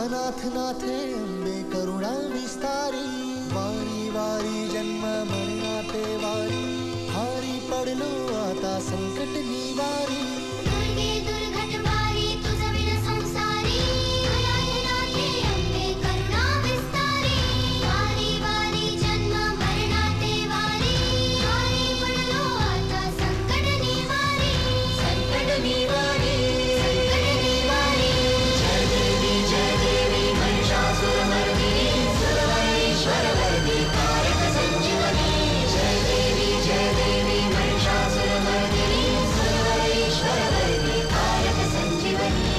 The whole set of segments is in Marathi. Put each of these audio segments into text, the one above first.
अनाथ नाथे अंबे करुणा विस्तारी, वारी वारी जन्म मरणाते वारी, हारी पडलो आता संकट निवारी. दुर्गे दुर्घट वारी तुझ विण संसारी, अनाथ नाथे अंबे करुणा विस्तारी, वारी वारी जन्म मरणाते वारी, हारी पडलो आता संकट निवारी. संकट निवारी, संकट निवारी. जय देवी महिषासुरमर्दिनी, सुरवरेश्वरवर्दी कारक संजीवनी. जय देवी महिषासुरमर्दिनी, सुरवरेश्वरवर्दी कारक संजीवनी.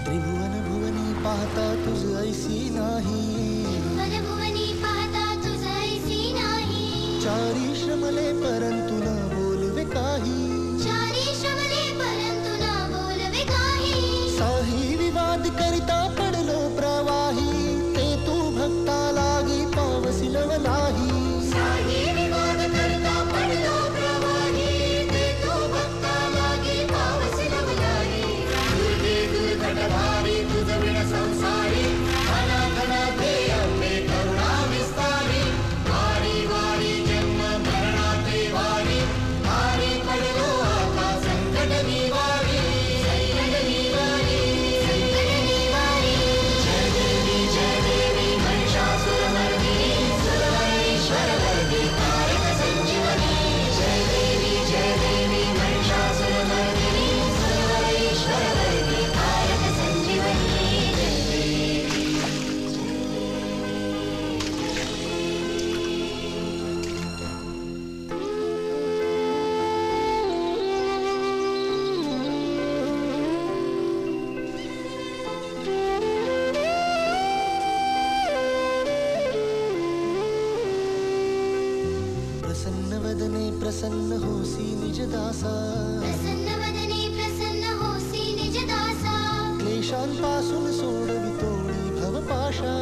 त्रिभुवन भुवनी पाहता तुझ ऐसी नाही, त्रिभुवन भुवनी पाहता तुझ ऐसी नाही. चारी श्रमले परंतु न बोलवे काही, चारी श्रमले परंतु न बोलवे काही. साही विवाद करिता पडलो प्रवाही, ते तू भक्ता लागी पावसी नवलाही. साही विवाद करता पडलो प्रवाही, ते तू भक्ता लागी पावसी नवलाही. दुर्गे दुर्घट वारी तुझ विण संसारी, अनाथ नाथे अंबे करुणा विस्तारी, वारी वारी जन्म मरणाते वारी, हारी पडलो आता संकट निवारी. संकट निवारी, संकट निवारी. जय देवी महिषासुरमर्दिनी, सुरवरेश्वरवर्दी कारक संजीवनी. जय देवी महिषासुरमर्दिनी, सुरवरेश्वरवर्दी कारक संजीवनी. प्रसन्न वदने प्रसन्न होसी निज दासा, प्रसन्न वदने प्रसन्न होसी निज दासा. क्लेशांपासून सोडवितोळी भवपाशा.